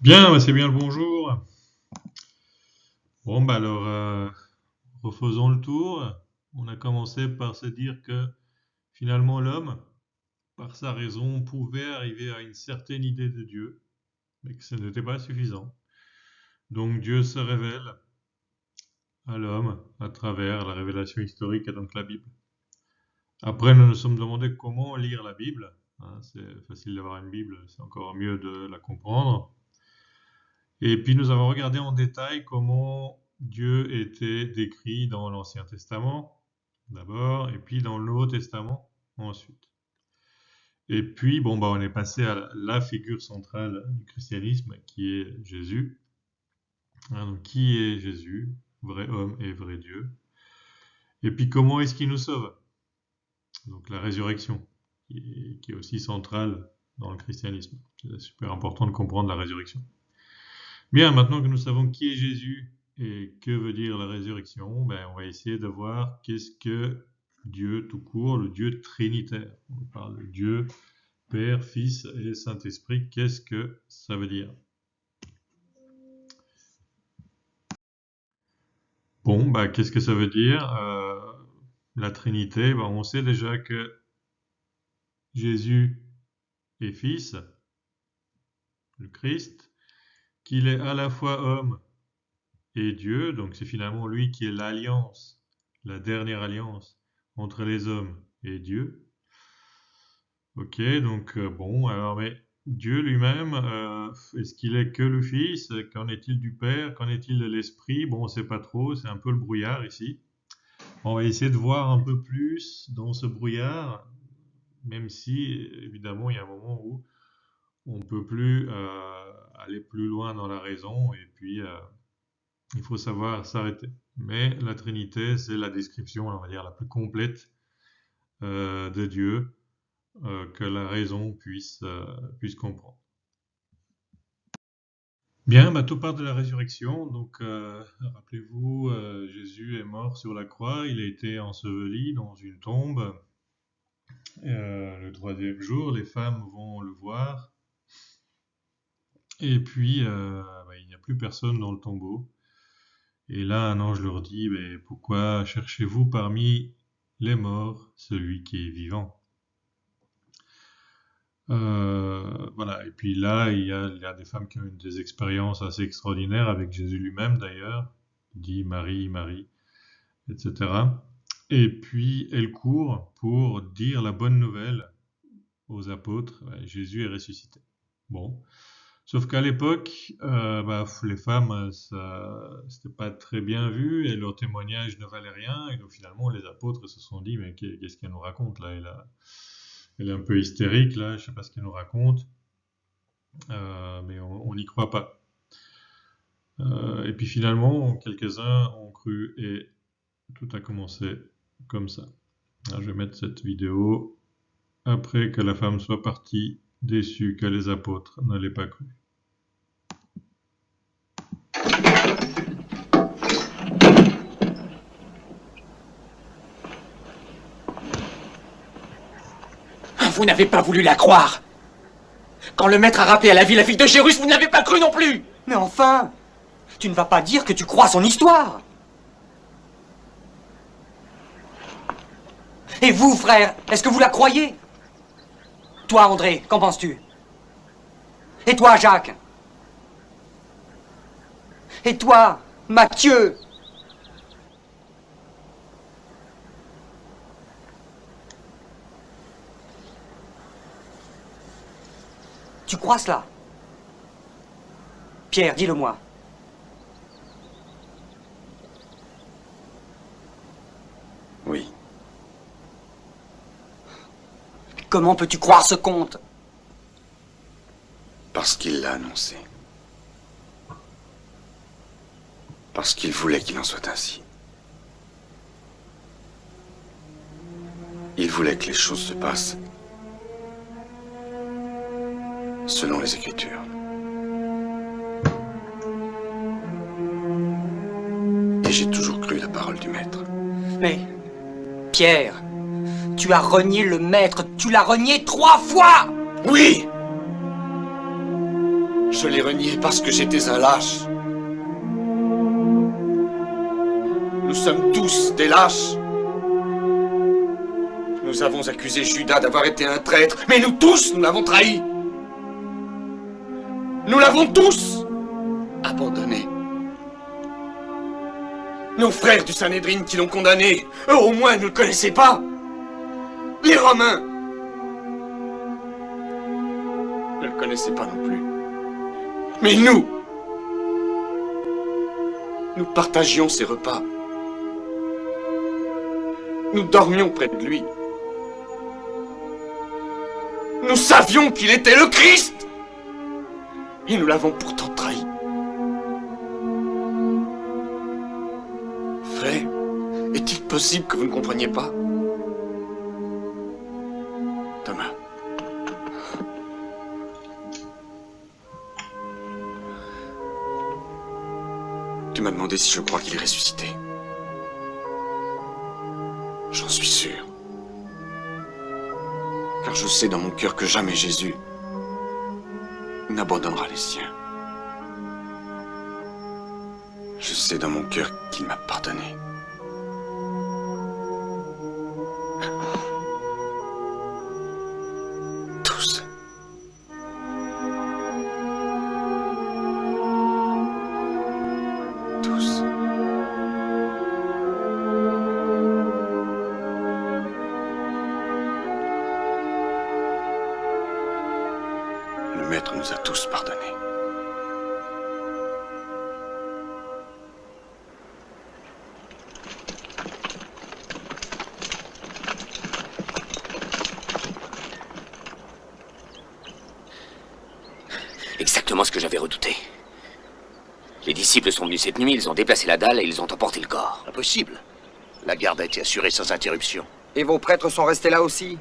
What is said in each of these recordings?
Bien, bah, c'est bien le bonjour. Bon, bah alors, refaisons le tour. On a commencé par se dire que finalement l'homme, par sa raison, pouvait arriver à une certaine idée de Dieu, mais que ce n'était pas suffisant. Donc Dieu se révèle à l'homme à travers la révélation historique et donc la Bible. Après, nous nous sommes demandé comment lire la Bible. Hein, c'est facile d'avoir une Bible, c'est encore mieux de la comprendre. Et puis nous avons regardé en détail comment Dieu était décrit dans l'Ancien Testament, d'abord, et puis dans le Nouveau Testament, ensuite. Et puis, bon, bah, on est passé à la figure centrale du christianisme, qui est Jésus. Hein, donc, qui est Jésus, vrai homme et vrai Dieu? Et puis, comment est-ce qu'il nous sauve? Donc, la résurrection, qui est aussi centrale dans le christianisme. C'est super important de comprendre la résurrection. Bien, maintenant que nous savons qui est Jésus et que veut dire la résurrection, ben, on va essayer de voir qu'est-ce que Dieu tout court, le Dieu trinitaire. On parle de Dieu, Père, Fils et Saint-Esprit. Qu'est-ce que ça veut dire? Bon, ben, qu'est-ce que ça veut dire? La Trinité, ben, on sait déjà que Jésus est Fils, le Christ, qu'il est à la fois homme et Dieu, donc c'est finalement lui qui est l'alliance, la dernière alliance entre les hommes et Dieu. Ok, donc bon, alors mais Dieu lui-même, est-ce qu'il est que le Fils? Qu'en est-il du Père? Qu'en est-il de l'Esprit? Bon, on ne sait pas trop, c'est un peu le brouillard ici. On va essayer de voir un peu plus dans ce brouillard, même si évidemment il y a un moment où on ne peut plus aller plus loin dans la raison et puis il faut savoir s'arrêter. Mais la Trinité, c'est la description, on va dire, la plus complète de Dieu que la raison puisse comprendre. Bien, bah, tout part de la résurrection. Donc, rappelez-vous, Jésus est mort sur la croix, il a été enseveli dans une tombe. Le troisième jour, les femmes vont le voir. Et puis, bah, il n'y a plus personne dans le tombeau. Et là, un ange leur dit, mais pourquoi cherchez-vous parmi les morts celui qui est vivant? Voilà. Et puis là, il y a des femmes qui ont eu des expériences assez extraordinaires avec Jésus lui-même d'ailleurs. Il dit Marie, Marie, etc. Et puis elles courent pour dire la bonne nouvelle aux apôtres. Ouais, Jésus est ressuscité. Bon. Sauf qu'à l'époque, bah, les femmes, c'était pas très bien vu et leur témoignage ne valait rien. Et donc finalement, les apôtres se sont dit, mais qu'est-ce qu'elle nous raconte là? Elle est un peu hystérique là, je sais pas ce qu'elle nous raconte. Mais on n'y croit pas. Et puis finalement, quelques-uns ont cru et tout a commencé comme ça. Alors, je vais mettre cette vidéo après que la femme soit partie, déçue que les apôtres ne l'aient pas cru. Vous n'avez pas voulu la croire. Quand le maître a rappelé à la vie la fille de Gérus, vous n'avez pas cru non plus. Mais enfin, tu ne vas pas dire que tu crois son histoire. Et vous, frère, est-ce que vous la croyez? Toi, André, qu'en penses-tu? Et toi, Jacques? Et toi, Mathieu? Tu crois cela? Pierre, dis-le-moi. Oui. Comment peux-tu croire ce conte? Parce qu'il l'a annoncé. Parce qu'il voulait qu'il en soit ainsi. Il voulait que les choses se passent selon les Écritures. Et j'ai toujours cru la parole du Maître. Mais, Pierre, tu as renié le maître, tu l'as renié 3 fois! Oui! Je l'ai renié parce que j'étais un lâche. Nous sommes tous des lâches. Nous avons accusé Judas d'avoir été un traître, mais nous tous, nous l'avons trahi. Nous l'avons tous abandonné. Nos frères du Sanhédrin qui l'ont condamné, eux au moins ne le connaissaient pas. Les Romains ne le connaissaient pas non plus. Mais nous partagions ses repas. Nous dormions près de lui. Nous savions qu'il était le Christ. Et nous l'avons pourtant trahi. Frère, est-il possible que vous ne compreniez pas? Thomas. Tu m'as demandé si je crois qu'il est ressuscité. J'en suis sûr. Car je sais dans mon cœur que jamais Jésus n'abandonnera les siens. Je sais dans mon cœur qu'il m'a pardonné. Tous. Tous. Le Maître nous a tous pardonnés. Exactement ce que j'avais redouté. Les disciples sont venus cette nuit, ils ont déplacé la dalle et ils ont emporté le corps. Impossible. La garde a été assurée sans interruption. Et vos prêtres sont restés là aussi?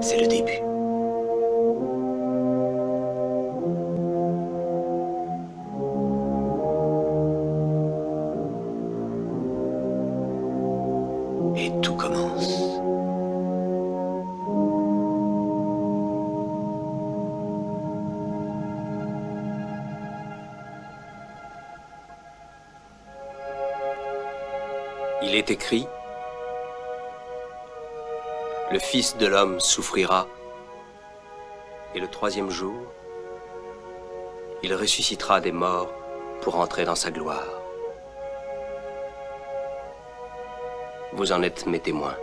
C'est le début. Et tout commence. Il est écrit, le Fils de l'homme souffrira, et le troisième jour, il ressuscitera des morts pour entrer dans sa gloire. Vous en êtes mes témoins.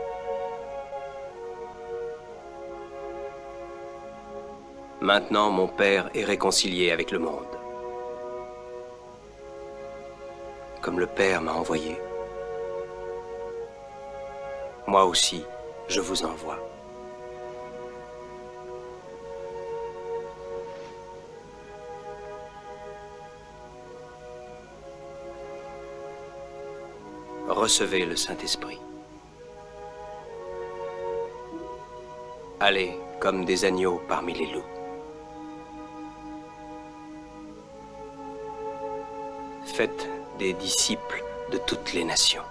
Maintenant, mon Père est réconcilié avec le monde. Comme le Père m'a envoyé, moi aussi, je vous envoie. Recevez le Saint-Esprit. Allez comme des agneaux parmi les loups. Faites des disciples de toutes les nations.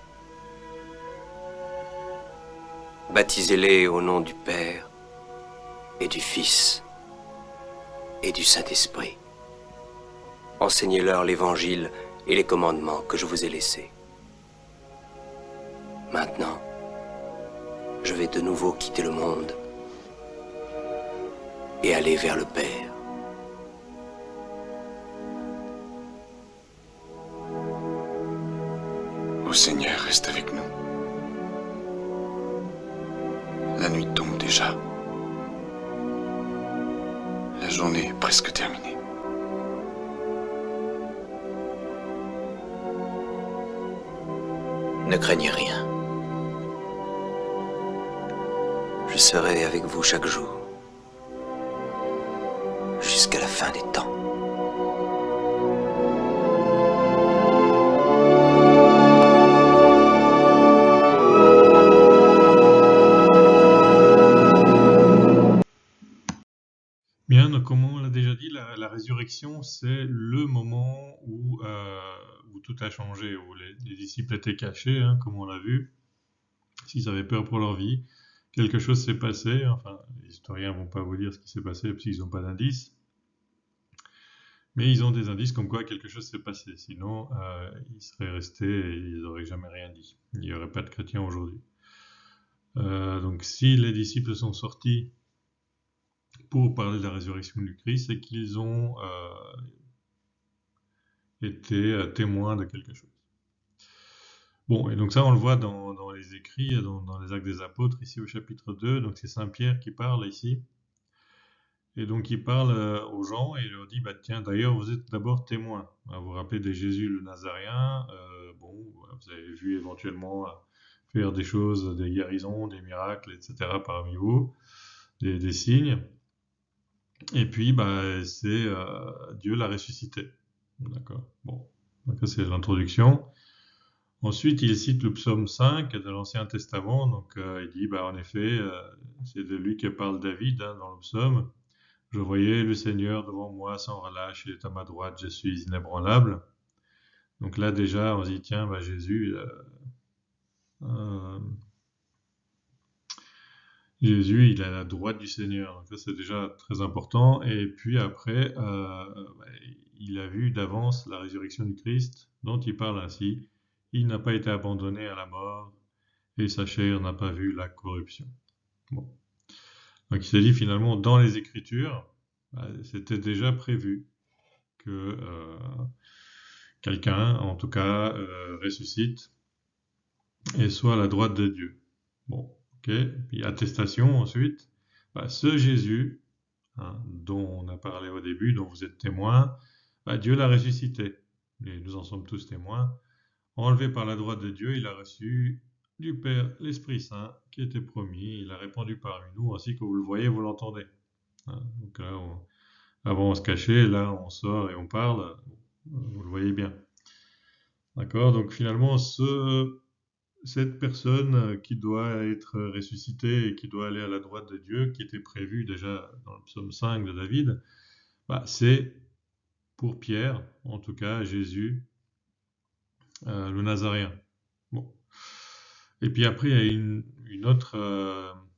Baptisez-les au nom du Père et du Fils et du Saint-Esprit. Enseignez-leur l'Évangile et les commandements que je vous ai laissés. Maintenant, je vais de nouveau quitter le monde et aller vers le Père. Ô Seigneur, reste avec nous. La nuit tombe déjà. La journée est presque terminée. Ne craignez rien. Je serai avec vous chaque jour, jusqu'à la fin des temps. Bien, donc comme on l'a déjà dit, la résurrection, c'est le moment où tout a changé, où les disciples étaient cachés, hein, comme on l'a vu, s'ils avaient peur pour leur vie. Quelque chose s'est passé, enfin, les historiens vont pas vous dire ce qui s'est passé parce qu'ils n'ont pas d'indices, mais ils ont des indices comme quoi quelque chose s'est passé. Sinon, ils seraient restés et ils n'auraient jamais rien dit. Il n'y aurait pas de chrétiens aujourd'hui. Donc si les disciples sont sortis pour parler de la résurrection du Christ, c'est qu'ils ont été témoins de quelque chose. Bon, et donc ça on le voit dans les écrits, dans les Actes des Apôtres, ici au chapitre 2, donc c'est Saint Pierre qui parle ici. Et donc il parle aux gens et il leur dit, bah tiens, d'ailleurs vous êtes d'abord témoins. Vous vous rappelez de Jésus le Nazaréen, bon, vous avez vu éventuellement faire des choses, des guérisons, des miracles, etc. parmi vous, des signes. Et puis, bah, c'est Dieu l'a ressuscité. D'accord. Bon, donc ça c'est l'introduction. Ensuite, il cite le psaume 5 de l'Ancien Testament. Donc, il dit, bah, en effet, c'est de lui que parle David hein, dans le psaume. Je voyais le Seigneur devant moi sans relâche, il est à ma droite, je suis inébranlable. Donc là, déjà, on se dit, tiens, bah, Jésus, Jésus, il est à la droite du Seigneur. Donc ça, c'est déjà très important. Et puis après, il a vu d'avance la résurrection du Christ, dont il parle ainsi. Il n'a pas été abandonné à la mort, et sa chair n'a pas vu la corruption. Bon. Donc il s'est dit finalement, dans les Écritures, c'était déjà prévu que quelqu'un, en tout cas, ressuscite et soit à la droite de Dieu. Bon. Ok, puis attestation ensuite, ce Jésus, hein, dont on a parlé au début, dont vous êtes témoins, Dieu l'a ressuscité, et nous en sommes tous témoins. Enlevé par la droite de Dieu, il a reçu du Père l'Esprit Saint qui était promis, il a répandu parmi nous, ainsi que vous le voyez, vous l'entendez. Hein, donc là, avant on se cachait, là on sort et on parle, vous le voyez bien. D'accord, donc finalement cette personne qui doit être ressuscitée et qui doit aller à la droite de Dieu, qui était prévue déjà dans le psaume 5 de David, c'est pour Pierre, en tout cas Jésus, le Nazaréen. Bon. Et puis après, il y a une autre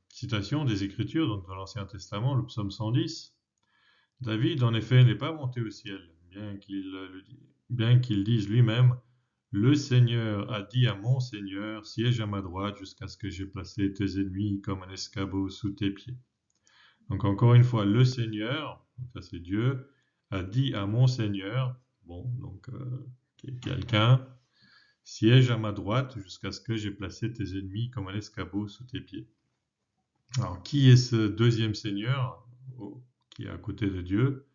citation des Écritures, donc dans l'Ancien Testament, le psaume 110. David, en effet, n'est pas monté au ciel, bien qu'il dise lui-même, le Seigneur a dit à mon Seigneur, siège à ma droite jusqu'à ce que j'ai placé tes ennemis comme un escabeau sous tes pieds. Donc encore une fois, le Seigneur, ça c'est Dieu, a dit à mon Seigneur, bon, donc quelqu'un, siège à ma droite jusqu'à ce que j'ai placé tes ennemis comme un escabeau sous tes pieds. Alors qui est ce deuxième Seigneur qui est à côté de Dieu?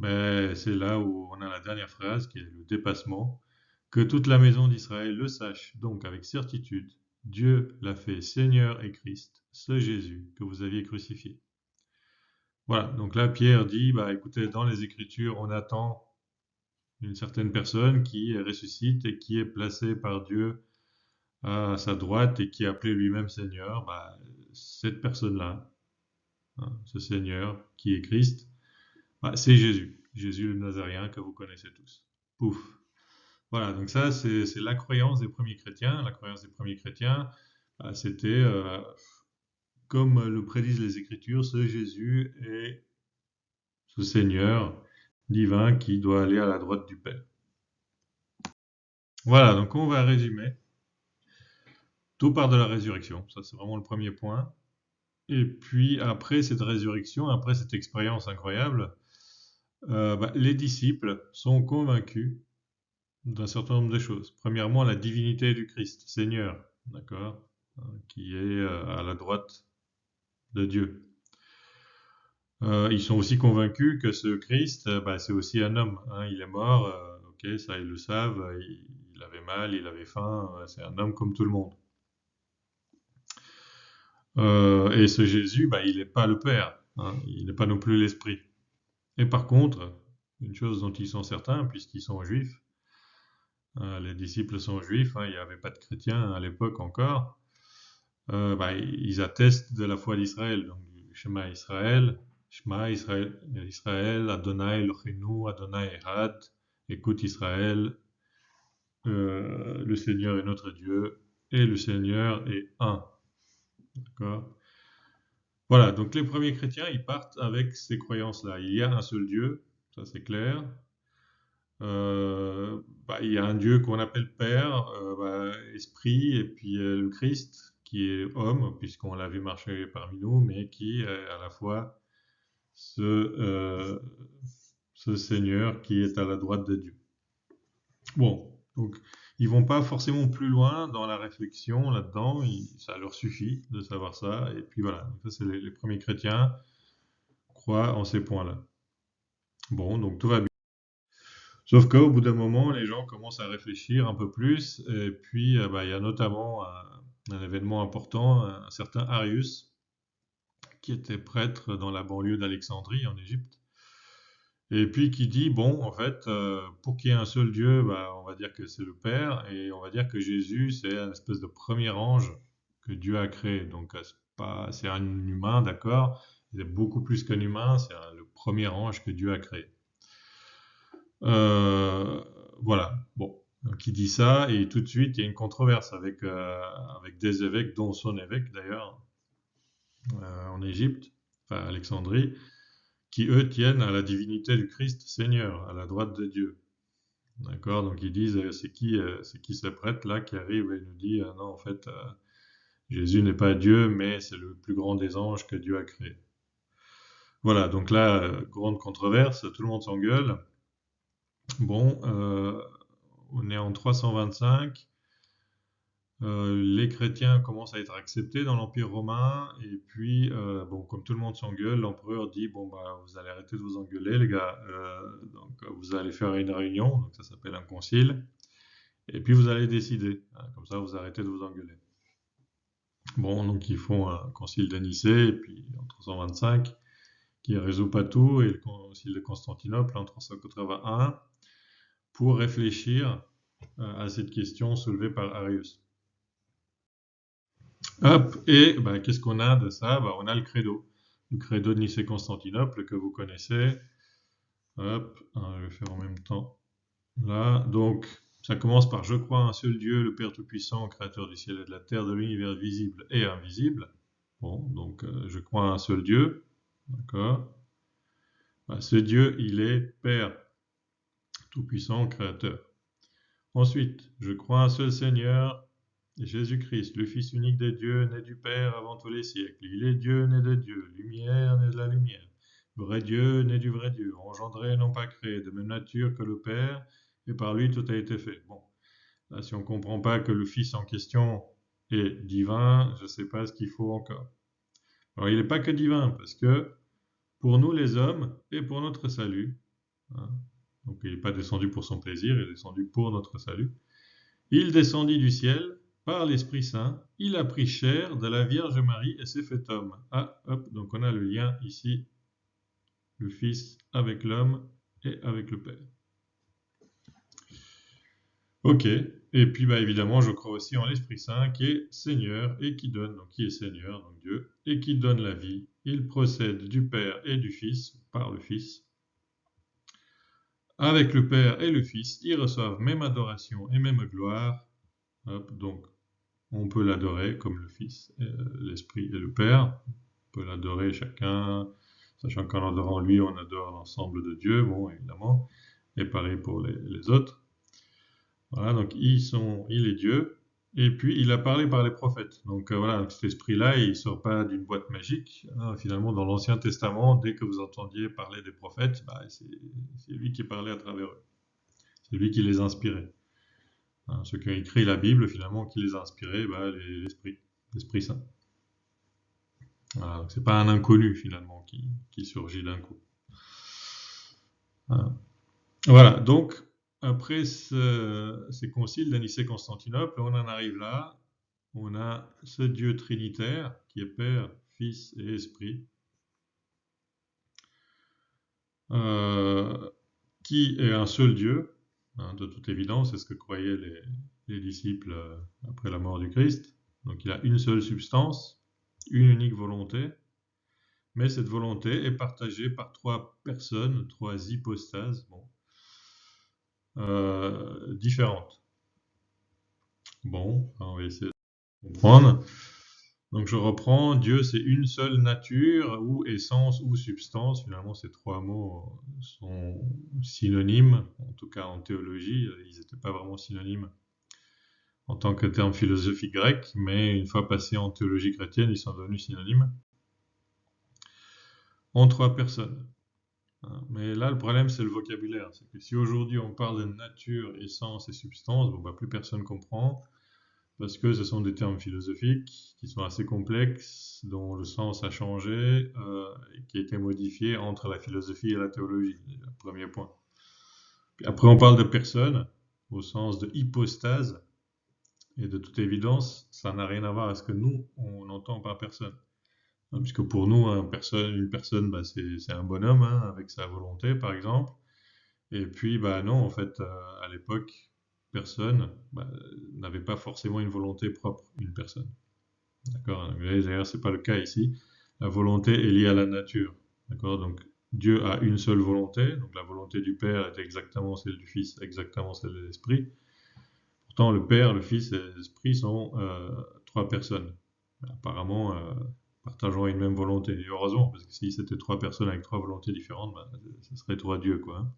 C'est là où on a la dernière phrase qui est le dépassement. Que toute la maison d'Israël le sache, donc avec certitude, Dieu l'a fait Seigneur et Christ, ce Jésus que vous aviez crucifié. Voilà, donc là Pierre dit, écoutez, dans les Écritures, on attend une certaine personne qui ressuscite et qui est placée par Dieu à sa droite et qui est appelé lui-même Seigneur. Cette personne-là, hein, ce Seigneur qui est Christ, c'est Jésus, Jésus le Nazaréen que vous connaissez tous. Pouf. Voilà, donc ça, c'est la croyance des premiers chrétiens. La croyance des premiers chrétiens, c'était, comme le prédisent les Écritures, ce Jésus est ce Seigneur divin qui doit aller à la droite du Père. Voilà, donc on va résumer. Tout part de la résurrection, ça c'est vraiment le premier point. Et puis après cette résurrection, après cette expérience incroyable, les disciples sont convaincus d'un certain nombre de choses. Premièrement, la divinité du Christ, Seigneur, d'accord, qui est à la droite de Dieu. Ils sont aussi convaincus que ce Christ, c'est aussi un homme. Hein, il est mort, ok, ça ils le savent, il avait mal, il avait faim, c'est un homme comme tout le monde. Et ce Jésus, il n'est pas le Père, hein, il n'est pas non plus l'Esprit. Et par contre, une chose dont ils sont certains, puisqu'ils sont juifs, les disciples sont juifs, hein, il n'y avait pas de chrétiens à l'époque encore, ils attestent de la foi d'Israël, donc du schéma Israël, Shema Israël, Israël, Adonai Eloheinu, Adonai Echad. Écoute Israël, le Seigneur est notre Dieu et le Seigneur est un. D'accord? Voilà, donc les premiers chrétiens, ils partent avec ces croyances-là. Il y a un seul Dieu, ça c'est clair. Il y a un Dieu qu'on appelle Père, Esprit, et puis le Christ, qui est homme, puisqu'on l'a vu marcher parmi nous, mais qui est à la fois ce Seigneur qui est à la droite de Dieu. Bon, donc ils vont pas forcément plus loin dans la réflexion là-dedans, ça leur suffit de savoir ça, et puis voilà, donc ça c'est les premiers chrétiens croient en ces points-là. Bon, donc tout va bien. Sauf qu'au bout d'un moment, les gens commencent à réfléchir un peu plus, et puis il y a notamment un événement important, un certain Arius, qui était prêtre dans la banlieue d'Alexandrie, en Égypte, et puis qui dit, bon, en fait, pour qu'il y ait un seul Dieu, on va dire que c'est le Père, et on va dire que Jésus, c'est un espèce de premier ange que Dieu a créé. Donc, c'est un humain, d'accord, il est beaucoup plus qu'un humain, c'est le premier ange que Dieu a créé. Voilà, bon, donc il dit ça, et tout de suite, il y a une controverse avec des évêques, dont son évêque d'ailleurs, en Égypte, enfin Alexandrie, qui eux tiennent à la divinité du Christ Seigneur, à la droite de Dieu. D'accord? Donc ils disent, c'est qui ce prêtre-là qui arrive et nous dit, non, en fait, Jésus n'est pas Dieu, mais c'est le plus grand des anges que Dieu a créé. Voilà, donc là, grande controverse, tout le monde s'engueule. Bon, on est en 325. Les chrétiens commencent à être acceptés dans l'Empire romain, et puis, comme tout le monde s'engueule, l'empereur dit, bon, vous allez arrêter de vous engueuler, les gars, donc vous allez faire une réunion, donc ça s'appelle un concile, et puis vous allez décider, hein, comme ça vous arrêtez de vous engueuler. Bon, donc ils font un concile de Nicée, et puis en 325, qui ne résout pas tout, et le concile de Constantinople en 381, pour réfléchir à cette question soulevée par Arius. Hop, et qu'est-ce qu'on a de ça? On a le credo de Nicée-Constantinople que vous connaissez. Hop, je vais faire en même temps. Là, donc, ça commence par « Je crois en un seul Dieu, le Père Tout-Puissant, Créateur du ciel et de la terre, de l'univers visible et invisible. » Bon, donc, je crois en un seul Dieu. D'accord? Ce Dieu, il est Père Tout-Puissant, Créateur. Ensuite, je crois en un seul Seigneur, Jésus-Christ, le Fils unique de Dieu, né du Père avant tous les siècles. Il est Dieu, né de Dieu, lumière, né de la lumière. Vrai Dieu, né du vrai Dieu, engendré, non pas créé, de même nature que le Père, et par lui tout a été fait. Bon, là, si on ne comprend pas que le Fils en question est divin, je ne sais pas ce qu'il faut encore. Alors, il n'est pas que divin, parce que pour nous les hommes, et pour notre salut, hein, donc il n'est pas descendu pour son plaisir, il est descendu pour notre salut, il descendit du ciel, par l'Esprit Saint, il a pris chair de la Vierge Marie et s'est fait homme. Ah, hop, donc on a le lien ici, le Fils avec l'homme et avec le Père. Ok, et puis évidemment, je crois aussi en l'Esprit Saint qui est Seigneur et qui donne, donc qui est Seigneur, donc Dieu, et qui donne la vie. Il procède du Père et du Fils, par le Fils. Avec le Père et le Fils, ils reçoivent même adoration et même gloire. Hop, donc, on peut l'adorer comme le Fils, l'Esprit et le Père. On peut l'adorer chacun, sachant qu'en adorant lui, on adore l'ensemble de Dieu, bon, évidemment, et pareil pour les autres. Voilà, donc il est Dieu, et puis il a parlé par les prophètes. Donc voilà, cet esprit-là, il ne sort pas d'une boîte magique. Hein, finalement, dans l'Ancien Testament, dès que vous entendiez parler des prophètes, c'est lui qui parlait à travers eux. C'est lui qui les inspirait. Hein, ceux qui ont écrit la Bible, finalement, qui les a inspirés, l'Esprit Saint. Voilà, donc c'est pas un inconnu, finalement, qui surgit d'un coup. Voilà, donc, après ces conciles de Nicée-Constantinople, on en arrive là, on a ce Dieu trinitaire, qui est Père, Fils et Esprit, qui est un seul Dieu, hein, de toute évidence, c'est ce que croyaient les disciples après la mort du Christ. Donc il a une seule substance, une unique volonté, mais cette volonté est partagée par trois personnes, trois hypostases, différentes. Bon, on va essayer de comprendre. Donc je reprends, Dieu c'est une seule nature, ou essence, ou substance. Finalement ces trois mots sont synonymes, en tout cas en théologie, ils n'étaient pas vraiment synonymes en tant que terme philosophique grec, mais une fois passés en théologie chrétienne, ils sont devenus synonymes en trois personnes. Mais là, le problème, c'est le vocabulaire. C'est que si aujourd'hui on parle de nature, essence et substance, plus personne comprend, parce que ce sont des termes philosophiques qui sont assez complexes, dont le sens a changé, et qui a été modifié entre la philosophie et la théologie. C'est le premier point. Puis après, on parle de personne, au sens de hypostase, et de toute évidence, ça n'a rien à voir avec ce que nous, on entend par personne. Puisque pour nous, une personne, c'est un bonhomme, avec sa volonté, par exemple. Et puis, non, en fait, à l'époque, personne n'avait pas forcément une volonté propre, une personne. D'accord? D'ailleurs, c'est pas le cas ici. La volonté est liée à la nature. D'accord? Donc, Dieu a une seule volonté. Donc, la volonté du Père est exactement celle du Fils, exactement celle de l'Esprit. Pourtant, le Père, le Fils et l'Esprit sont trois personnes. Apparemment, partageant une même volonté. Et heureusement, parce que si c'était trois personnes avec trois volontés différentes, ce serait trois dieux, quoi.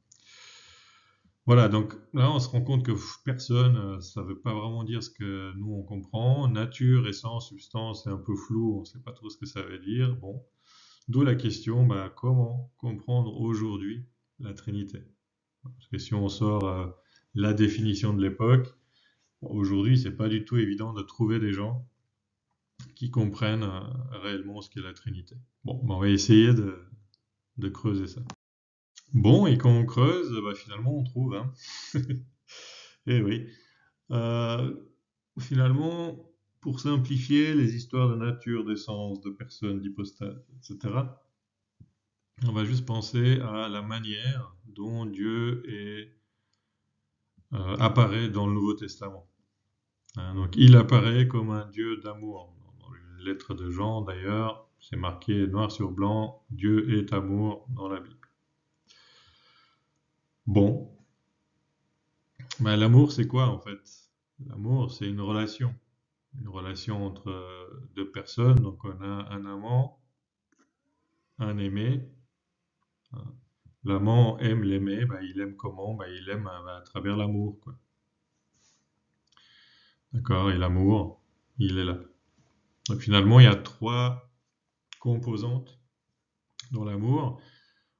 Voilà, donc là, on se rend compte que personne, ça ne veut pas vraiment dire ce que nous, on comprend. Nature, essence, substance, c'est un peu flou, on ne sait pas trop ce que ça veut dire. Bon, d'où la question, comment comprendre aujourd'hui la Trinité? Parce que si on sort la définition de l'époque, aujourd'hui, c'est pas du tout évident de trouver des gens qui comprennent réellement ce qu'est la Trinité. Bon, on va essayer de creuser ça. Bon, et quand on creuse, finalement, on trouve, hein. Eh oui. Finalement, pour simplifier les histoires de nature, d'essence, de personnes, d'hypostase, etc., on va juste penser à la manière dont Dieu apparaît dans le Nouveau Testament. Donc, il apparaît comme un Dieu d'amour. Dans une lettre de Jean, d'ailleurs, c'est marqué noir sur blanc, Dieu est amour dans la Bible. Bon, l'amour, c'est quoi en fait? L'amour, c'est une relation entre deux personnes. Donc, on a un amant, un aimé. L'amant aime l'aimé, il aime comment? Il aime à travers l'amour, quoi. D'accord? Et l'amour, il est là. Donc, finalement, il y a trois composantes dans l'amour.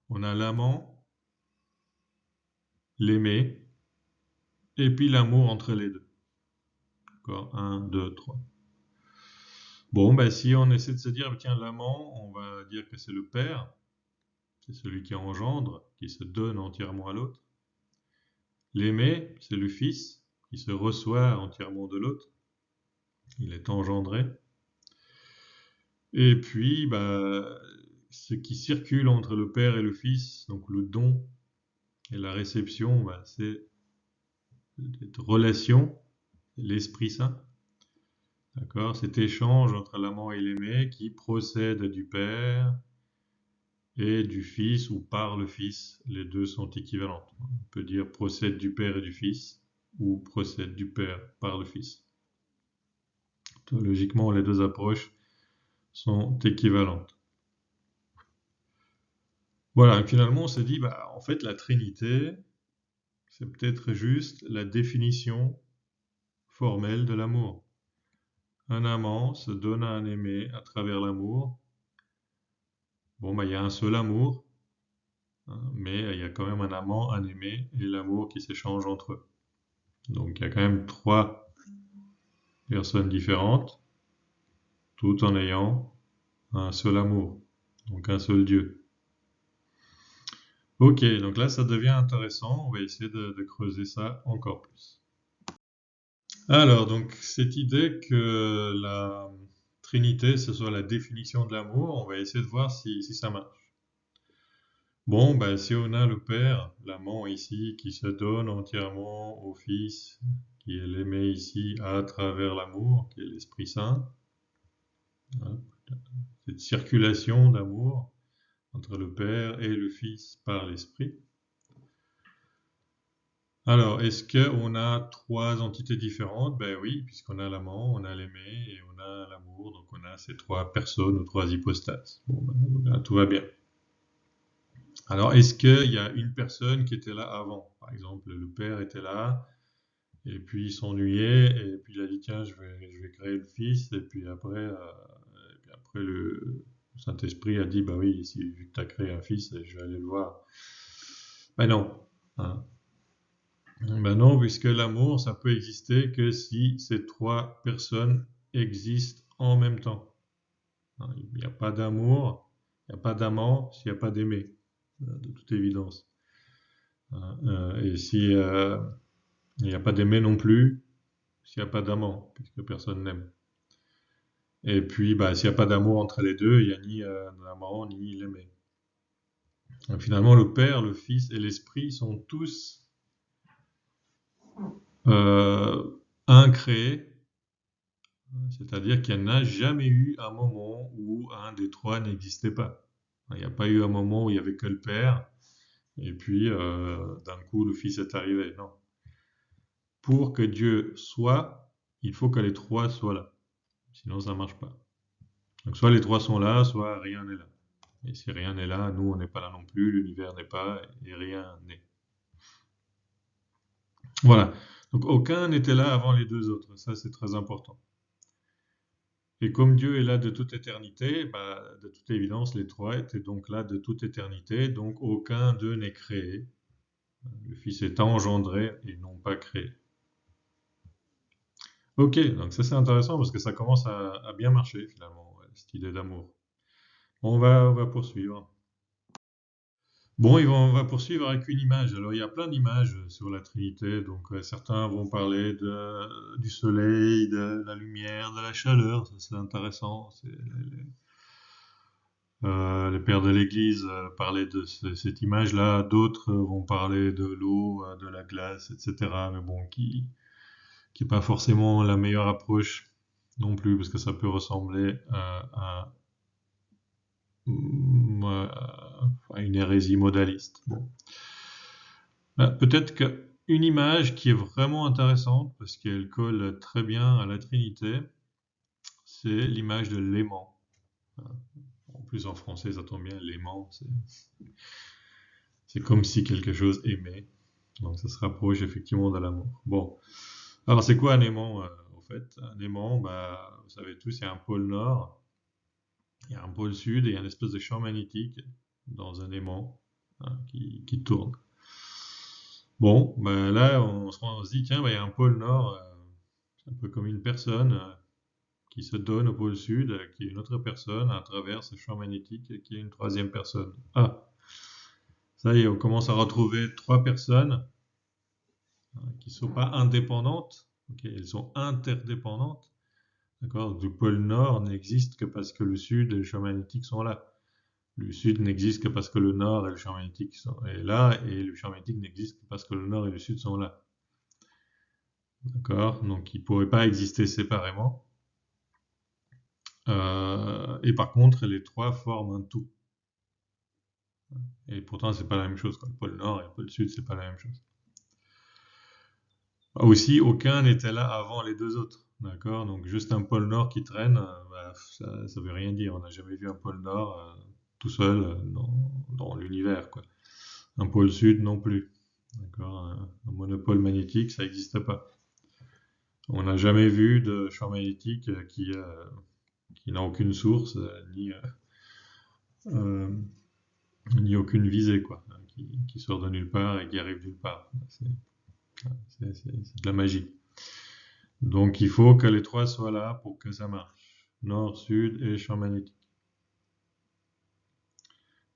On a l'amant, l'aimé, et puis l'amour entre les deux. D'accord? 1, 2, 3. Bon, si on essaie de se dire, tiens, l'amant, on va dire que c'est le père, c'est celui qui engendre, qui se donne entièrement à l'autre. L'aimé, c'est le fils, qui se reçoit entièrement de l'autre. Il est engendré. Et puis, ce qui circule entre le père et le fils, donc le don et la réception, c'est cette relation, l'Esprit Saint. D'accord? Cet échange entre l'amant et l'aimé qui procède du Père et du Fils ou par le Fils. Les deux sont équivalentes. On peut dire procède du Père et du Fils ou procède du Père par le Fils. Logiquement, les deux approches sont équivalentes. Voilà, et finalement on s'est dit, en fait la Trinité, c'est peut-être juste la définition formelle de l'amour. Un amant se donne à un aimé à travers l'amour. Bon, il y a un seul amour, mais il y a quand même un amant, un aimé et l'amour qui s'échangent entre eux. Donc il y a quand même trois personnes différentes, tout en ayant un seul amour, donc un seul Dieu. Ok, donc là ça devient intéressant, on va essayer de creuser ça encore plus. Alors, donc cette idée que la Trinité, ce soit la définition de l'amour, on va essayer de voir si ça marche. Bon, si on a le Père, l'amant ici, qui se donne entièrement au Fils, qui est l'aimé ici à travers l'amour, qui est l'Esprit Saint, cette circulation d'amour entre le Père et le Fils par l'Esprit. Alors, est-ce qu'on a trois entités différentes? Ben oui, puisqu'on a l'amant, on a l'aimé et on a l'amour, donc on a ces trois personnes ou trois hypostases. Bon, ben, tout va bien. Alors, est-ce qu'il y a une personne qui était là avant? Par exemple, le Père était là, et puis il s'ennuyait, et puis il a dit, tiens, je vais créer le Fils, et puis après le Saint-Esprit a dit, bah oui, vu que tu as créé un Fils, je vais aller le voir. Ben non. Hein. Ben non, puisque l'amour, ça peut exister que si ces trois personnes existent en même temps. Hein, il n'y a pas d'amour, il n'y a pas d'amant s'il n'y a pas d'aimé, de toute évidence. Hein, et si il n'y a pas d'aimé non plus, s'il n'y a pas d'amant, puisque personne n'aime. Et puis, bah, s'il n'y a pas d'amour entre les deux, il n'y a ni l'amant ni l'aimé. Donc, finalement, le Père, le Fils et l'Esprit sont tous incréés, c'est-à-dire qu'il n'y en a jamais eu un moment où un des trois n'existait pas. Il n'y a pas eu un moment où il n'y avait que le Père, et puis d'un coup le Fils est arrivé. Non. Pour que Dieu soit, il faut que les trois soient là. Sinon ça ne marche pas. Donc soit les trois sont là, soit rien n'est là. Et si rien n'est là, nous on n'est pas là non plus, l'univers n'est pas, et rien n'est. Voilà. Donc aucun n'était là avant les deux autres, ça c'est très important. Et comme Dieu est là de toute éternité, bah, de toute évidence, les trois étaient donc là de toute éternité, donc aucun d'eux n'est créé. Le Fils est engendré et non pas créé. Ok, donc ça c'est intéressant parce que ça commence à bien marcher finalement, cette idée d'amour. On va poursuivre. Bon, on va poursuivre avec une image. Alors, il y a plein d'images sur la Trinité. Donc, certains vont parler du soleil, de la lumière, de la chaleur. Ça, c'est intéressant. Les pères de l'Église parlaient de cette image-là. D'autres vont parler de l'eau, de la glace, etc. Mais bon, qui est pas forcément la meilleure approche non plus, parce que ça peut ressembler à une hérésie modaliste. Bon. Peut-être qu'une image qui est vraiment intéressante, parce qu'elle colle très bien à la Trinité, c'est l'image de l'aimant. En plus, en français, ça tombe bien, l'aimant, c'est comme si quelque chose aimait. Donc, ça se rapproche effectivement de l'amour. Bon. Alors, c'est quoi un aimant, en fait? Un aimant, bah, vous savez tous, il y a un pôle nord, il y a un pôle sud et il y a une espèce de champ magnétique dans un aimant qui tourne. Bon, ben là, on se dit, tiens, ben, il y a un pôle nord, c'est un peu comme une personne qui se donne au pôle sud, qui est une autre personne à travers ce champ magnétique, qui est une troisième personne. Ah, ça y est, on commence à retrouver trois personnes qui ne sont pas indépendantes, okay, elles sont interdépendantes. D'accord? Le pôle nord n'existe que parce que le sud et le champ magnétique sont là. Le sud n'existe que parce que le nord et le champ magnétique sont là, et le champ magnétique n'existe que parce que le nord et le sud sont là. D'accord? Donc ils ne pourraient pas exister séparément. Et par contre, les trois forment un tout. Et pourtant, c'est pas la même chose. Le pôle nord et le pôle sud, c'est pas la même chose. Aussi, aucun n'était là avant les deux autres. D'accord? Donc juste un pôle nord qui traîne, bah, ça ne veut rien dire. On n'a jamais vu un pôle nord tout seul dans l'univers, quoi. Un pôle sud non plus. D'accord? Un monopôle magnétique, ça n'existe pas. On n'a jamais vu de champ magnétique qui n'a aucune source, ni aucune visée, quoi, qui sort de nulle part et qui arrive nulle part. C'est de la magie. Donc il faut que les trois soient là pour que ça marche. Nord, sud et champ magnétique.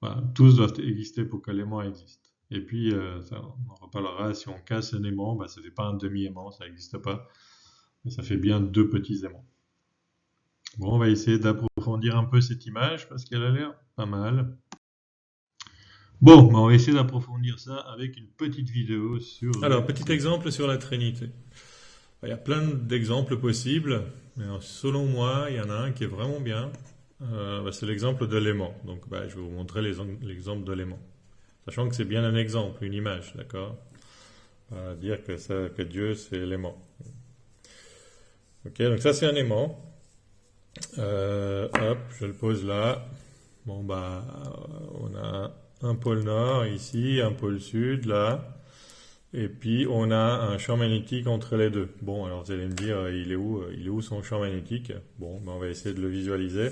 Voilà, tous doivent exister pour que l'aimant existe. Et puis, ça, on en reparlera, si on casse un aimant, bah, ça ne fait pas un demi-aimant, ça n'existe pas. Mais ça fait bien deux petits aimants. Bon, on va essayer d'approfondir un peu cette image parce qu'elle a l'air pas mal. Bon, bah, on va essayer d'approfondir ça avec une petite vidéo sur... Alors, petit exemple sur la Trinité. Il y a plein d'exemples possibles, mais selon moi, il y en a un qui est vraiment bien. c'est l'exemple de l'aimant. Donc, je vais vous montrer l'exemple de l'aimant. Sachant que c'est bien un exemple, une image, d'accord? Pas dire que Dieu, c'est l'aimant. Ok, donc ça, c'est un aimant. Hop, je le pose là. Bon, on a un pôle nord ici, un pôle sud là. Et puis, on a un champ magnétique entre les deux. Bon, alors vous allez me dire, il est où son champ magnétique? Bon, on va essayer de le visualiser.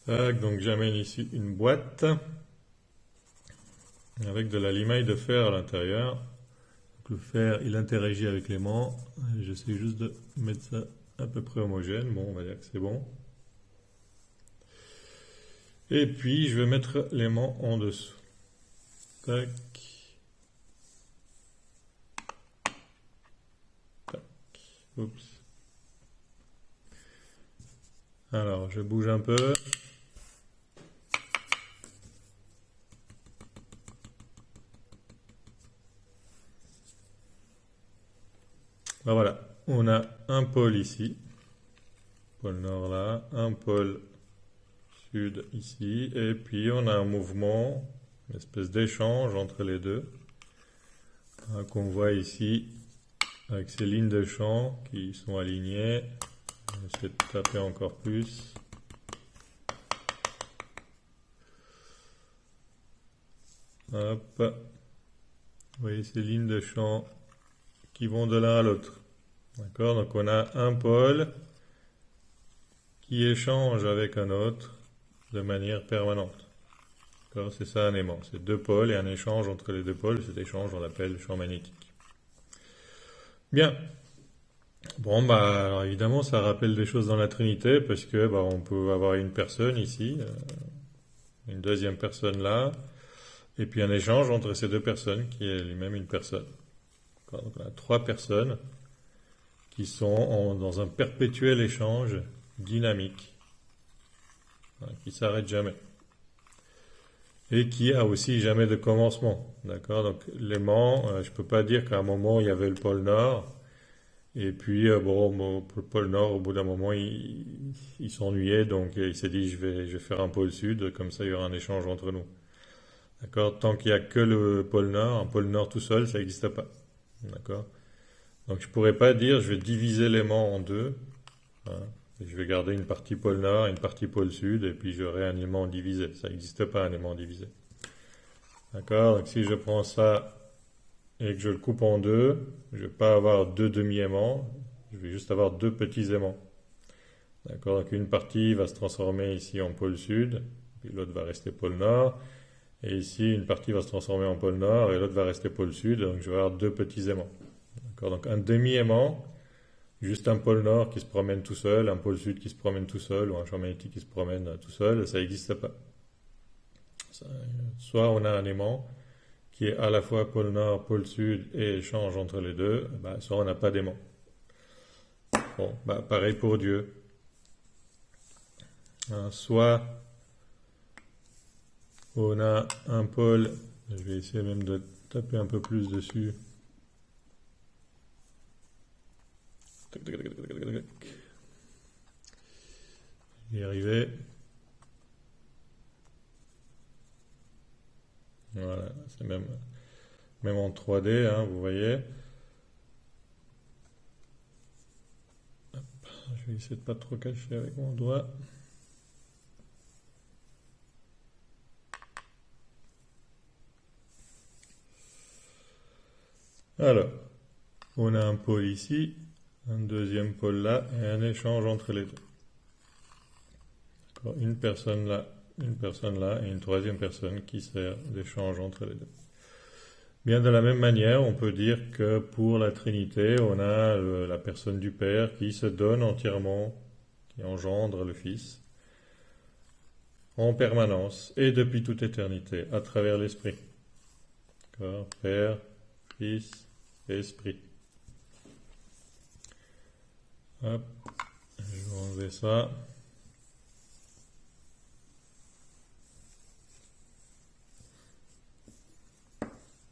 Tac, donc j'amène ici une boîte avec de la limaille de fer à l'intérieur. Donc, le fer, il interagit avec l'aimant. J'essaie juste de mettre ça à peu près homogène. Bon, on va dire que c'est bon. Et puis, je vais mettre l'aimant en dessous. Tac. Oups. Alors, je bouge un peu. Voilà, on a un pôle ici, pôle nord là, un pôle sud ici, et puis on a un mouvement, une espèce d'échange entre les deux, qu'on voit ici. Avec ces lignes de champ qui sont alignées, je vais essayer de taper encore plus. Hop. Vous voyez ces lignes de champ qui vont de l'un à l'autre. D'accord? Donc on a un pôle qui échange avec un autre de manière permanente. D'accord? C'est ça un aimant. C'est deux pôles et un échange entre les deux pôles. Cet échange, on l'appelle champ magnétique. Bien. Bon, alors évidemment, ça rappelle des choses dans la Trinité, parce que on peut avoir une personne ici, une deuxième personne là, et puis un échange entre ces deux personnes, qui est lui-même une personne. Donc on a trois personnes qui sont dans un perpétuel échange dynamique, qui s'arrête jamais, et qui a aussi jamais de commencement. D'accord? Donc l'aimant, je peux pas dire qu'à un moment il y avait le pôle Nord, et puis le pôle Nord, au bout d'un moment, il s'ennuyait, donc il s'est dit je vais faire un pôle Sud, comme ça il y aura un échange entre nous. D'accord? Tant qu'il n'y a que le pôle Nord, un pôle Nord tout seul, ça n'existe pas. D'accord? Donc je pourrais pas dire je vais diviser l'aimant en deux. Et je vais garder une partie pôle Nord et une partie pôle Sud, et puis j'aurai un aimant divisé. Ça n'existe pas un aimant divisé. D'accord? Donc si je prends ça et que je le coupe en deux, je ne vais pas avoir deux demi-aimants, je vais juste avoir deux petits aimants. D'accord? Donc une partie va se transformer ici en pôle Sud, puis l'autre va rester pôle Nord. Et ici, une partie va se transformer en pôle Nord et l'autre va rester pôle Sud, donc je vais avoir deux petits aimants. D'accord? Donc un demi-aimant, juste un pôle Nord qui se promène tout seul, un pôle Sud qui se promène tout seul, ou un champ magnétique qui se promène tout seul, ça n'existe pas. Soit on a un aimant qui est à la fois pôle Nord, pôle Sud et échange entre les deux, soit on n'a pas d'aimant. Bon, pareil pour Dieu. Soit on a un pôle, je vais essayer même de taper un peu plus dessus. J'y arrivé. Voilà, c'est même en 3D, vous voyez. Hop, je vais essayer de pas trop cacher avec mon doigt. Alors, on a un pôle ici, un deuxième pôle là, et un échange entre les deux. D'accord, une personne là, et une troisième personne qui sert d'échange entre les deux. Bien de la même manière, on peut dire que pour la Trinité, on a la personne du Père qui se donne entièrement, qui engendre le Fils, en permanence, et depuis toute éternité, à travers l'Esprit. D'accord, Père, Fils, Esprit. Hop, je vais enlever ça.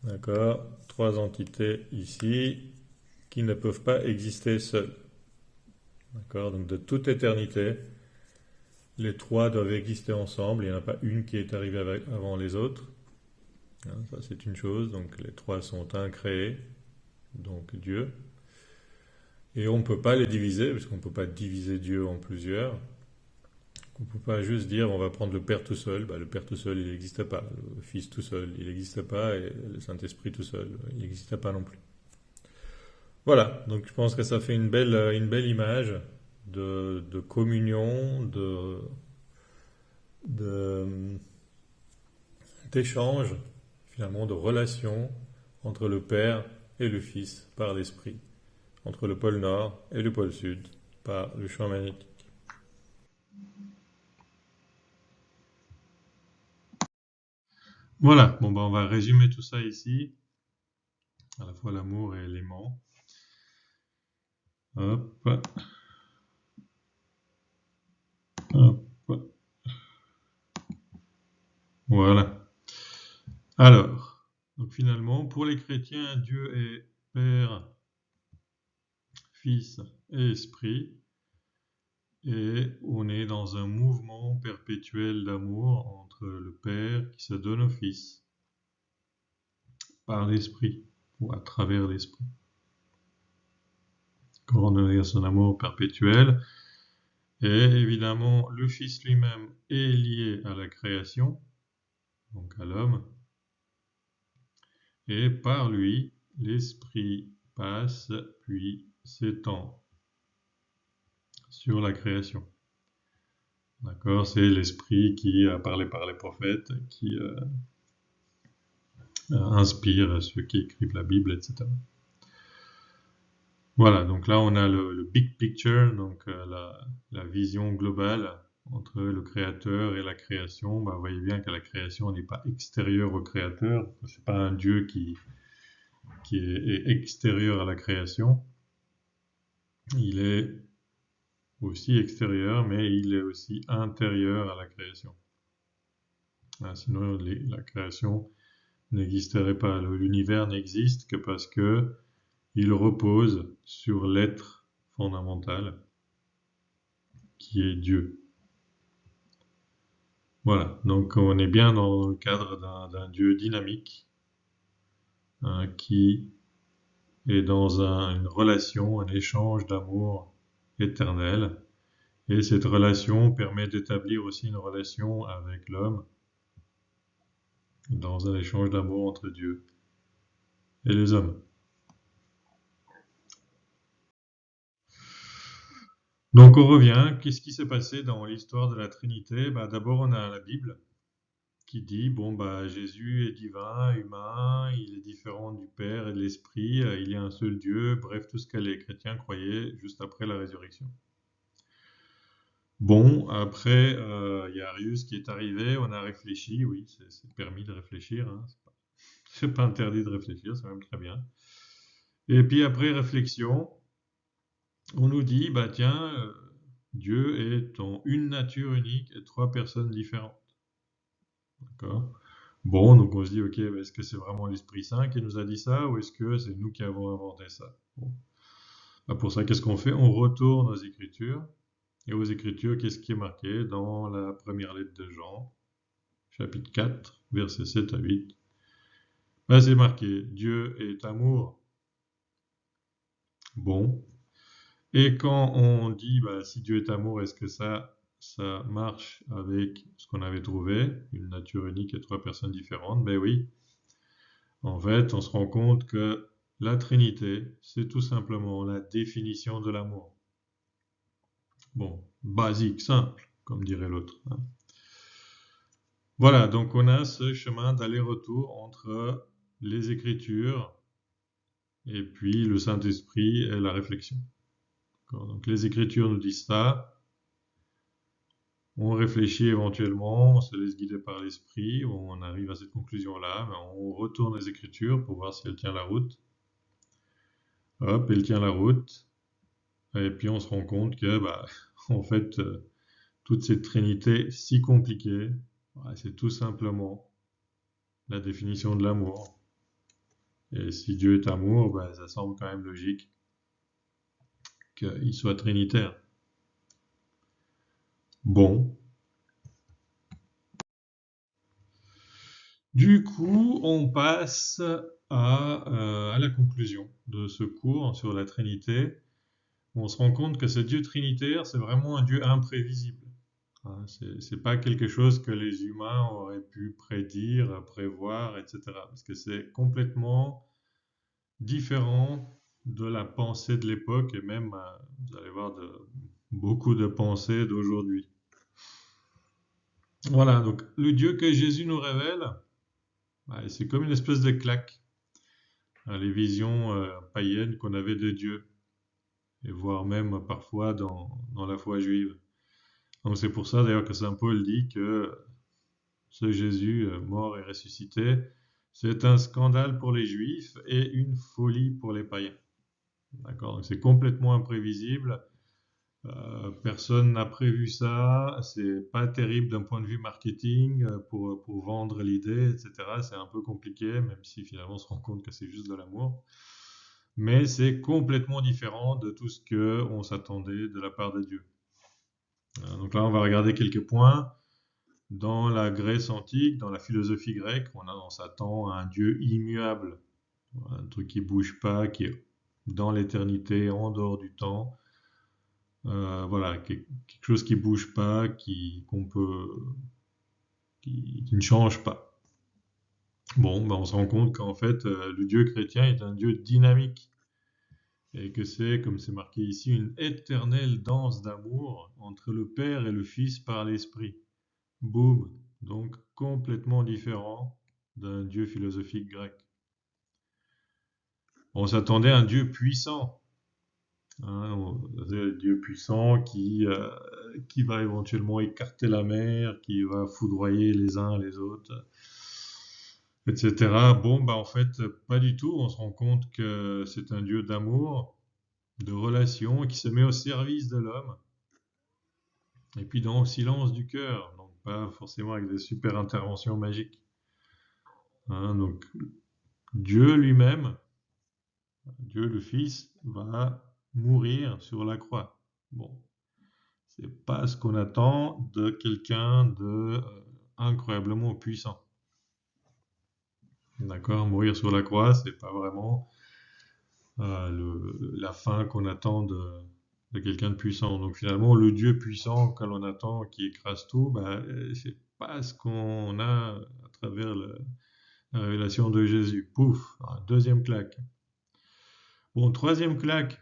D'accord, trois entités ici qui ne peuvent pas exister seules. D'accord, donc de toute éternité, les trois doivent exister ensemble, il n'y en a pas une qui est arrivée avant les autres. Hein, ça c'est une chose, donc les trois sont incréés, donc Dieu. Et on ne peut pas les diviser, parce qu'on ne peut pas diviser Dieu en plusieurs. On ne peut pas juste dire on va prendre le Père tout seul. Bah, le Père tout seul, il n'existe pas. Le Fils tout seul, il n'existe pas. Et le Saint-Esprit tout seul, il n'existe pas non plus. Voilà, donc je pense que ça fait une belle image de communion, de- d'échange, finalement de relation entre le Père et le Fils par l'Esprit, entre le pôle Nord et le pôle Sud par le champ magnétique. Voilà, bon ben on va résumer tout ça ici, à la fois l'amour et l'aimant. Hop, hop, voilà. Alors, donc finalement, pour les chrétiens, Dieu est Père, Fils et Esprit, et on est dans un mouvement perpétuel d'amour entre le Père qui se donne au Fils par l'Esprit ou à travers l'Esprit. Coordonner son amour perpétuel. Et évidemment, le Fils lui-même est lié à la création, donc à l'homme, et par lui, l'Esprit passe puis s'étend sur la création. D'accord, c'est l'Esprit qui a parlé par les prophètes, qui inspire ceux qui écrivent la Bible, etc. Voilà, donc là on a le big picture, donc la vision globale entre le créateur et la création. Bah, vous voyez bien que la création n'est pas extérieure au créateur, c'est pas un Dieu qui est extérieur à la création. Il est aussi extérieur, mais il est aussi intérieur à la création. Sinon, la création n'existerait pas. L'univers n'existe que parce que il repose sur l'être fondamental qui est Dieu. Voilà, donc on est bien dans le cadre d'un Dieu dynamique qui est dans une relation, un échange d'amour éternel. Et cette relation permet d'établir aussi une relation avec l'homme dans un échange d'amour entre Dieu et les hommes. Donc on revient, qu'est-ce qui s'est passé dans l'histoire de la Trinité? Bah, d'abord on a la Bible qui dit, bon bah Jésus est divin, humain, il est différent du Père et de l'Esprit, il y a un seul Dieu, bref tout ce que les chrétiens croyaient juste après la résurrection. Bon, après, il y a Arius qui est arrivé, on a réfléchi, oui, c'est permis de réfléchir, hein, c'est pas interdit de réfléchir, c'est même très bien. Et puis après réflexion, on nous dit, bah tiens, Dieu est en une nature unique et trois personnes différentes. D'accord? Bon, donc on se dit, ok, est-ce que c'est vraiment l'Esprit Saint qui nous a dit ça ou est-ce que c'est nous qui avons inventé ça? Bon. Bah, pour ça, qu'est-ce qu'on fait? On retourne aux Écritures. Et aux Écritures, qu'est-ce qui est marqué dans la première lettre de Jean, chapitre 4, versets 7 à 8? Bah, c'est marqué, Dieu est amour. Bon. Et quand on dit, bah, si Dieu est amour, est-ce que ça marche avec ce qu'on avait trouvé, une nature unique et trois personnes différentes? Ben oui. En fait, on se rend compte que la Trinité, c'est tout simplement la définition de l'amour. Bon, basique, simple, comme dirait l'autre. Hein. Voilà, donc on a ce chemin d'aller-retour entre les Écritures et puis le Saint-Esprit et la réflexion. Donc les Écritures nous disent ça, on réfléchit éventuellement, on se laisse guider par l'Esprit, on arrive à cette conclusion-là, mais on retourne les Écritures pour voir si elle tient la route. Hop, elle tient la route, et puis on se rend compte que, bah, en fait, toute cette trinité si compliquée, c'est tout simplement la définition de l'amour. Et si Dieu est amour, bah, ça semble quand même logique qu'il soit trinitaire. Bon, Du coup, on passe à la conclusion de ce cours sur la Trinité. On se rend compte que ce Dieu trinitaire, c'est vraiment un Dieu imprévisible. Hein, c'est pas quelque chose que les humains auraient pu prédire, prévoir, etc. Parce que c'est complètement différent de la pensée de l'époque et même, vous allez voir, de beaucoup de pensées d'aujourd'hui. Voilà, donc le Dieu que Jésus nous révèle, c'est comme une espèce de claque à les visions païennes qu'on avait de Dieu, et voire même parfois dans la foi juive. Donc c'est pour ça d'ailleurs que Saint Paul dit que ce Jésus mort et ressuscité, c'est un scandale pour les Juifs et une folie pour les païens. D'accord? Donc c'est complètement imprévisible. Personne n'a prévu ça. C'est pas terrible d'un point de vue marketing pour vendre l'idée, etc. C'est un peu compliqué, même si finalement on se rend compte que c'est juste de l'amour. Mais c'est complètement différent de tout ce qu'on s'attendait de la part de Dieu. Donc là, on va regarder quelques points. Dans la Grèce antique, dans la philosophie grecque, on s'attend à un Dieu immuable, un truc qui bouge pas, qui est dans l'éternité, en dehors du temps. Voilà, quelque chose qui bouge pas, qui ne change pas. Bon, on se rend compte qu'en fait, le Dieu chrétien est un Dieu dynamique et que c'est, comme c'est marqué ici, une éternelle danse d'amour entre le Père et le Fils par l'Esprit. Boum, donc complètement différent d'un Dieu philosophique grec. On s'attendait à un Dieu puissant, hein, un Dieu puissant qui va éventuellement écarter la mer, qui va foudroyer les uns les autres, etc. Bon, en fait, pas du tout. On se rend compte que c'est un Dieu d'amour, de relation, qui se met au service de l'homme, et puis dans le silence du cœur, donc pas forcément avec des super interventions magiques. Hein, donc Dieu lui-même, Dieu le Fils, va mourir sur la croix. Bon, c'est pas ce qu'on attend de quelqu'un de incroyablement puissant. D'accord, mourir sur la croix, c'est pas vraiment la fin qu'on attend de quelqu'un de puissant. Donc finalement, le Dieu puissant que l'on attend, qui écrase tout, c'est pas ce qu'on a à travers la révélation de Jésus. Pouf, deuxième claque. Bon, troisième claque,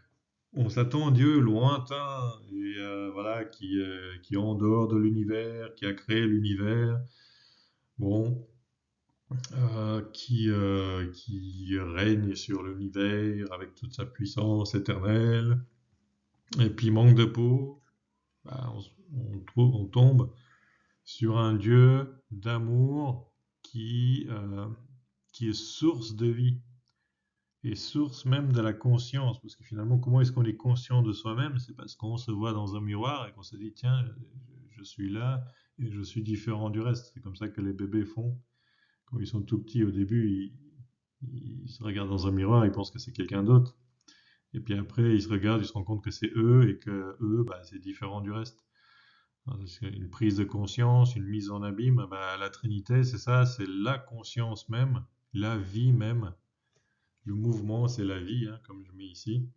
on s'attend à Dieu lointain et voilà, qui est en dehors de l'univers, qui a créé l'univers, bon, qui règne sur l'univers avec toute sa puissance éternelle, et puis manque de peau, on tombe sur un Dieu d'amour qui est source de vie. Et source même de la conscience, parce que finalement, comment est-ce qu'on est conscient de soi-même? C'est parce qu'on se voit dans un miroir et qu'on se dit, tiens, je suis là et je suis différent du reste. C'est comme ça que les bébés font. Quand ils sont tout petits, au début, ils se regardent dans un miroir, ils pensent que c'est quelqu'un d'autre. Et puis après, ils se regardent, ils se rendent compte que c'est eux et que eux, c'est différent du reste. C'est une prise de conscience, une mise en abîme. La Trinité, c'est ça, c'est la conscience même, la vie même. Le mouvement, c'est la vie, hein, comme je mets ici,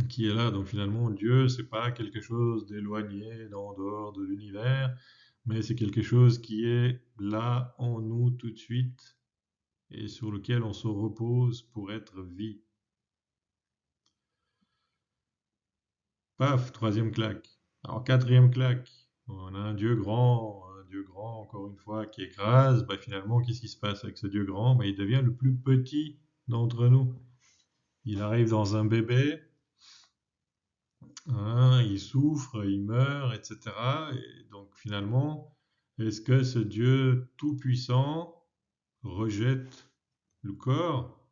qui est là. Donc finalement, Dieu, c'est pas quelque chose d'éloigné, en dehors de l'univers, mais c'est quelque chose qui est là en nous tout de suite et sur lequel on se repose pour être vie. Paf, troisième claque. Alors quatrième claque, on a un Dieu grand, encore une fois, qui écrase. Finalement, qu'est-ce qui se passe avec ce Dieu grand? Il devient le plus petit d'entre nous. Il arrive dans un bébé, hein, il souffre, il meurt, etc. Et donc finalement, est-ce que ce Dieu tout-puissant rejette le corps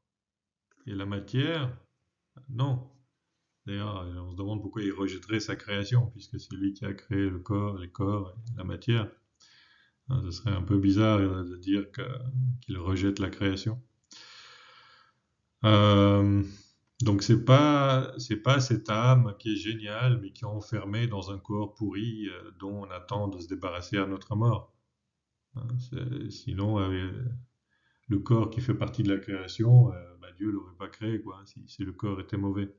et la matière? Non. D'ailleurs, on se demande pourquoi il rejetterait sa création, puisque c'est lui qui a créé le corps, les corps et la matière. Hein, ce serait un peu bizarre de dire qu'il rejette la création. Donc c'est pas cette âme qui est géniale, mais qui est enfermée dans un corps pourri dont on attend de se débarrasser à notre mort. Hein. Sinon, le corps qui fait partie de la création, Dieu l'aurait pas créé, quoi, hein, si le corps était mauvais.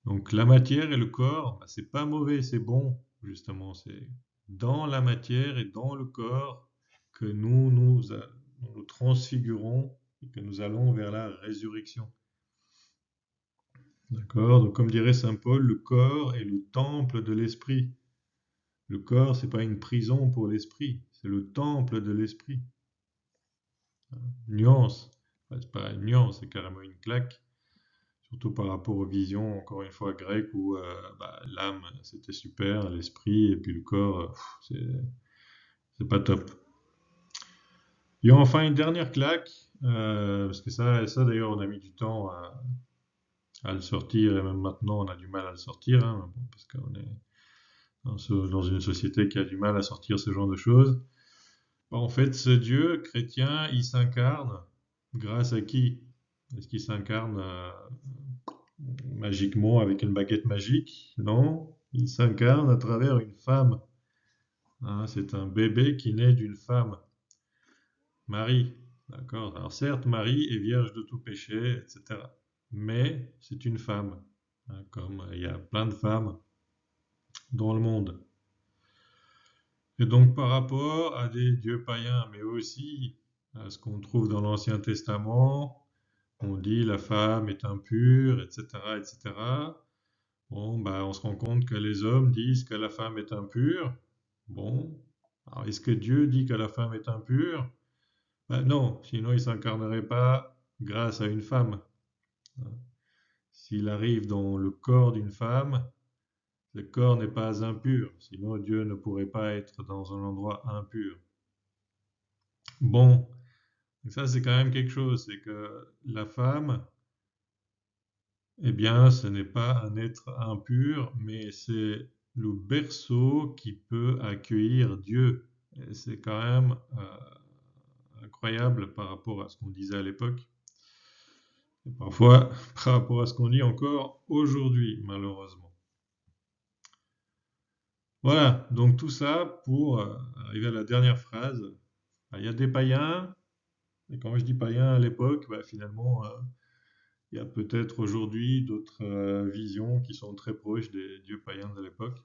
Donc la matière et le corps, c'est pas mauvais, c'est bon, justement. C'est dans la matière et dans le corps que nous transfigurons et que nous allons vers la résurrection. D'accord? Donc comme dirait saint Paul, le corps est le temple de l'esprit. Le corps, c'est pas une prison pour l'esprit, c'est le temple de l'esprit. Nuance. C'est pas une nuance, c'est carrément une claque. Surtout par rapport aux visions, encore une fois, grecques, où l'âme, c'était super, l'esprit, et puis le corps, c'est pas top. Et enfin, une dernière claque, parce que ça d'ailleurs, on a mis du temps à le sortir, et même maintenant, on a du mal à le sortir, hein, parce qu'on est dans une société qui a du mal à sortir ce genre de choses. En fait, ce Dieu chrétien, il s'incarne grâce à qui? Est-ce qu'il s'incarne magiquement avec une baguette magique? Non, il s'incarne à travers une femme. Hein, c'est un bébé qui naît d'une femme. Marie, d'accord? Alors certes, Marie est vierge de tout péché, etc. Mais c'est une femme, hein, comme il y a plein de femmes dans le monde. Et donc par rapport à des dieux païens, mais aussi à ce qu'on trouve dans l'Ancien Testament, on dit la femme est impure, etc., etc. Bon, on se rend compte que les hommes disent que la femme est impure. Bon, alors est-ce que Dieu dit que la femme est impure? Non, sinon il ne s'incarnerait pas grâce à une femme. S'il arrive dans le corps d'une femme, le corps n'est pas impur, sinon Dieu ne pourrait pas être dans un endroit impur. Bon, ça c'est quand même quelque chose, c'est que la femme, eh bien, ce n'est pas un être impur, mais c'est le berceau qui peut accueillir Dieu. Et c'est quand même incroyable par rapport à ce qu'on disait à l'époque. Et parfois, par rapport à ce qu'on dit encore aujourd'hui, malheureusement. Voilà, donc tout ça pour arriver à la dernière phrase. Il y a des païens, et quand je dis païens à l'époque, finalement, il y a peut-être aujourd'hui d'autres visions qui sont très proches des dieux païens de l'époque.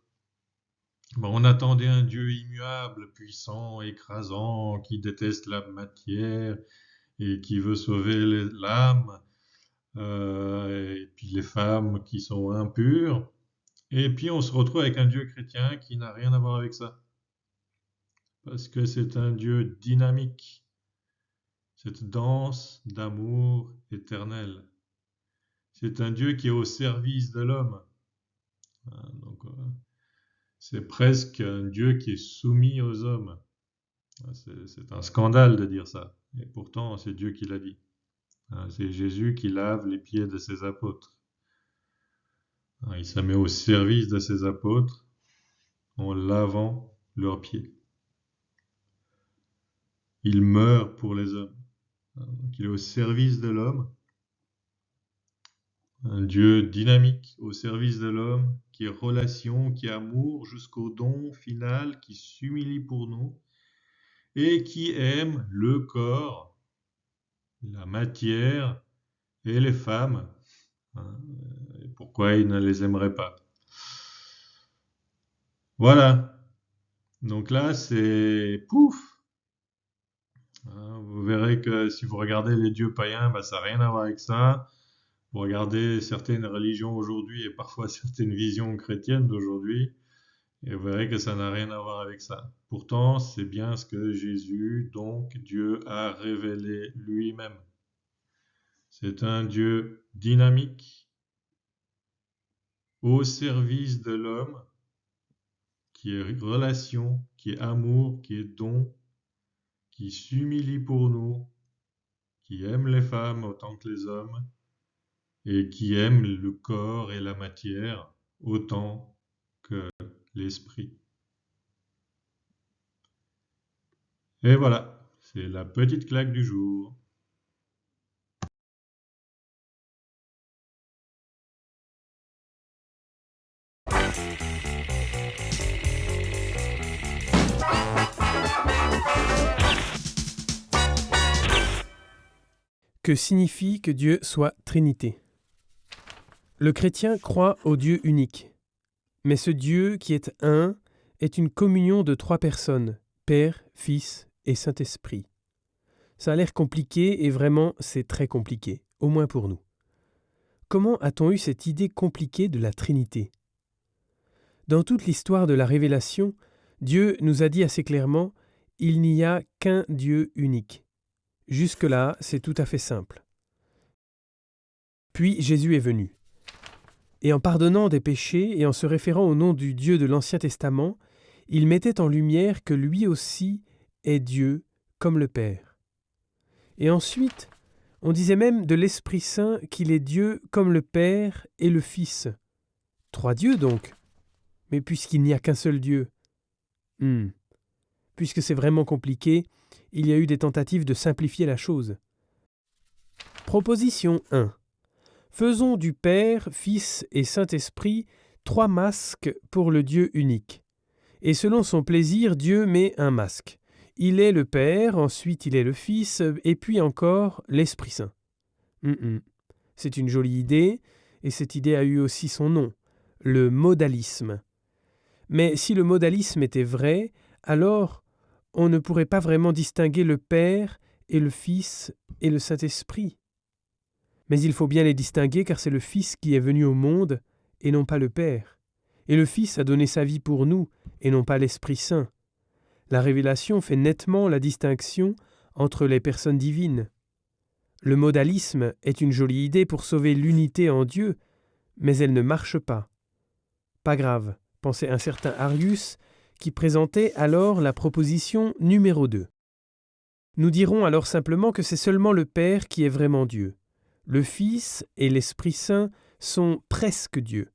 On attendait un Dieu immuable, puissant, écrasant, qui déteste la matière et qui veut sauver l'âme, et puis les femmes qui sont impures. Et puis on se retrouve avec un Dieu chrétien qui n'a rien à voir avec ça. Parce que c'est un Dieu dynamique. Cette danse d'amour éternel. C'est un Dieu qui est au service de l'homme. Donc, c'est presque un Dieu qui est soumis aux hommes. C'est un scandale de dire ça. Et pourtant, c'est Dieu qui l'a dit. C'est Jésus qui lave les pieds de ses apôtres. Il se met au service de ses apôtres en lavant leurs pieds. Il meurt pour les hommes. Donc, il est au service de l'homme. Un Dieu dynamique au service de l'homme, qui est relation, qui est amour jusqu'au don final, qui s'humilie pour nous et qui aime le corps, la matière et les femmes. Et pourquoi il ne les aimerait pas? Voilà. Donc là, c'est pouf. Vous verrez que si vous regardez les dieux païens, ça n'a rien à voir avec ça. Vous regardez certaines religions aujourd'hui et parfois certaines visions chrétiennes d'aujourd'hui, et vous verrez que ça n'a rien à voir avec ça. Pourtant, c'est bien ce que Jésus, donc Dieu, a révélé lui-même. C'est un Dieu dynamique, au service de l'homme, qui est relation, qui est amour, qui est don, qui s'humilie pour nous, qui aime les femmes autant que les hommes, et qui aime le corps et la matière autant que l'esprit. Et voilà, c'est la petite claque du jour. que signifie que Dieu soit Trinité. Le chrétien croit au Dieu unique. Mais ce Dieu qui est un est une communion de 3 personnes, Père, Fils et Saint-Esprit. Ça a l'air compliqué et vraiment c'est très compliqué, au moins pour nous. Comment a-t-on eu cette idée compliquée de la Trinité ? Dans toute l'histoire de la Révélation, Dieu nous a dit assez clairement « Il n'y a qu'un Dieu unique ». Jusque-là, c'est tout à fait simple. Puis Jésus est venu. Et en pardonnant des péchés et en se référant au nom du Dieu de l'Ancien Testament, il mettait en lumière que lui aussi est Dieu comme le Père. Et ensuite, on disait même de l'Esprit Saint qu'il est Dieu comme le Père et le Fils. 3 dieux donc. Mais puisqu'il n'y a qu'un seul Dieu. Puisque c'est vraiment compliqué, il y a eu des tentatives de simplifier la chose. Proposition 1. Faisons du Père, Fils et Saint-Esprit 3 masques pour le Dieu unique. Et selon son plaisir, Dieu met un masque. Il est le Père, ensuite il est le Fils, et puis encore l'Esprit Saint. C'est une jolie idée, et cette idée a eu aussi son nom, le modalisme. Mais si le modalisme était vrai, alors on ne pourrait pas vraiment distinguer le Père et le Fils et le Saint-Esprit. Mais il faut bien les distinguer car c'est le Fils qui est venu au monde et non pas le Père. Et le Fils a donné sa vie pour nous et non pas l'Esprit Saint. La Révélation fait nettement la distinction entre les personnes divines. Le modalisme est une jolie idée pour sauver l'unité en Dieu, mais elle ne marche pas. Pas grave, pensait un certain Arius, qui présentait alors la proposition numéro 2. Nous dirons alors simplement que c'est seulement le Père qui est vraiment Dieu. Le Fils et l'Esprit Saint sont presque Dieu.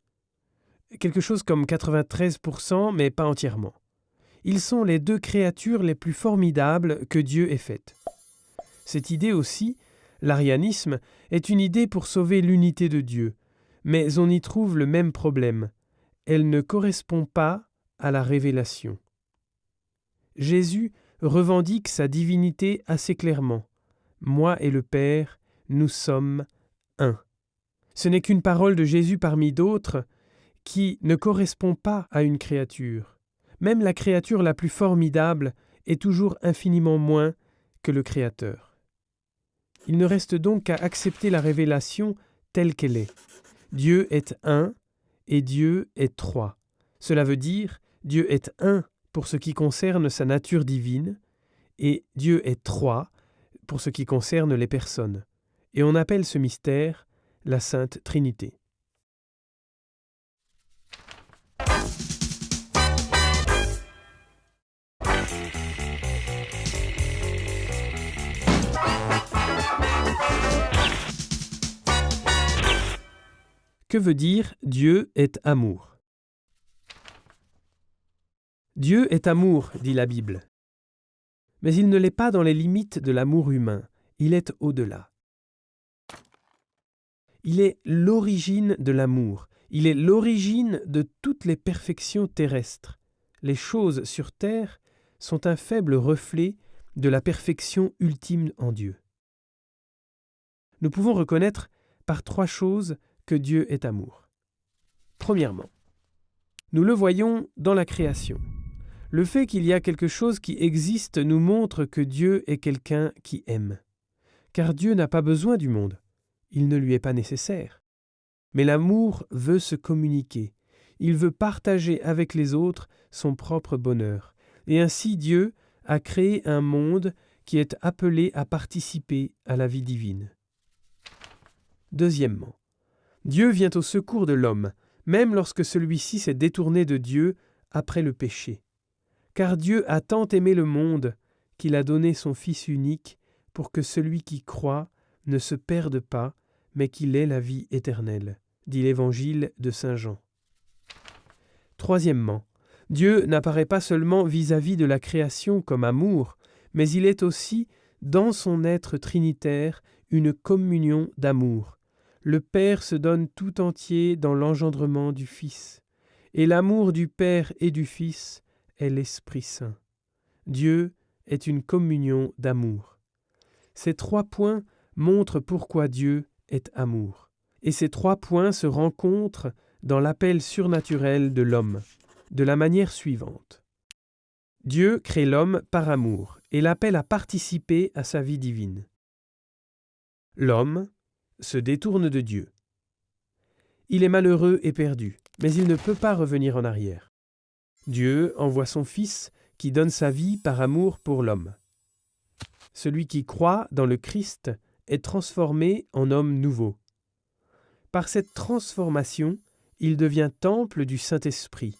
Quelque chose comme 93%, mais pas entièrement. Ils sont les 2 créatures les plus formidables que Dieu ait faites. Cette idée aussi, l'arianisme, est une idée pour sauver l'unité de Dieu, mais on y trouve le même problème. Elle ne correspond pas à la révélation. Jésus revendique sa divinité assez clairement. « Moi et le Père, nous sommes un ». Ce n'est qu'une parole de Jésus parmi d'autres qui ne correspond pas à une créature. Même la créature la plus formidable est toujours infiniment moins que le Créateur. Il ne reste donc qu'à accepter la révélation telle qu'elle est. Dieu est un et Dieu est 3. Cela veut dire Dieu est un pour ce qui concerne sa nature divine et Dieu est 3 pour ce qui concerne les personnes. Et on appelle ce mystère la Sainte Trinité. Que veut dire « Dieu est amour » ? Dieu est amour, dit la Bible. Mais il ne l'est pas dans les limites de l'amour humain, il est au-delà. Il est l'origine de l'amour, il est l'origine de toutes les perfections terrestres. Les choses sur terre sont un faible reflet de la perfection ultime en Dieu. Nous pouvons reconnaître par 3 choses que Dieu est amour. Premièrement, nous le voyons dans la création. Le fait qu'il y a quelque chose qui existe nous montre que Dieu est quelqu'un qui aime. Car Dieu n'a pas besoin du monde. Il ne lui est pas nécessaire. Mais l'amour veut se communiquer. Il veut partager avec les autres son propre bonheur. Et ainsi Dieu a créé un monde qui est appelé à participer à la vie divine. Deuxièmement, Dieu vient au secours de l'homme, même lorsque celui-ci s'est détourné de Dieu après le péché. Car Dieu a tant aimé le monde qu'il a donné son Fils unique pour que celui qui croit ne se perde pas, mais qu'il ait la vie éternelle, dit l'Évangile de Saint Jean. Troisièmement, Dieu n'apparaît pas seulement vis-à-vis de la création comme amour, mais il est aussi, dans son être trinitaire, une communion d'amour. Le Père se donne tout entier dans l'engendrement du Fils, et l'amour du Père et du Fils est l'Esprit Saint. Dieu est une communion d'amour. Ces 3 points montrent pourquoi Dieu est amour. Et ces 3 points se rencontrent dans l'appel surnaturel de l'homme, de la manière suivante. Dieu crée l'homme par amour et l'appelle à participer à sa vie divine. L'homme se détourne de Dieu. Il est malheureux et perdu, mais il ne peut pas revenir en arrière. Dieu envoie son Fils qui donne sa vie par amour pour l'homme. Celui qui croit dans le Christ est transformé en homme nouveau. Par cette transformation, il devient temple du Saint-Esprit.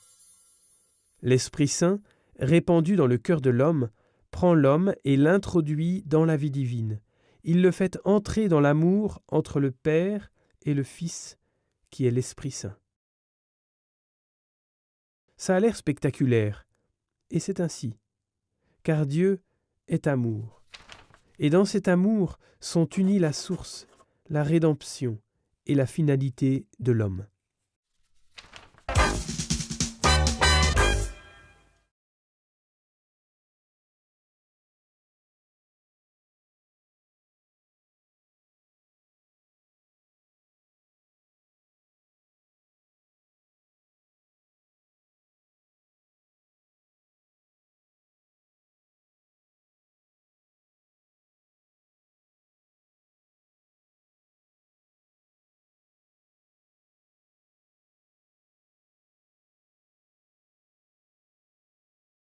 L'Esprit Saint, répandu dans le cœur de l'homme, prend l'homme et l'introduit dans la vie divine. Il le fait entrer dans l'amour entre le Père et le Fils, qui est l'Esprit Saint. Ça a l'air spectaculaire, et c'est ainsi, car Dieu est amour. Et dans cet amour sont unis la source, la rédemption et la finalité de l'homme.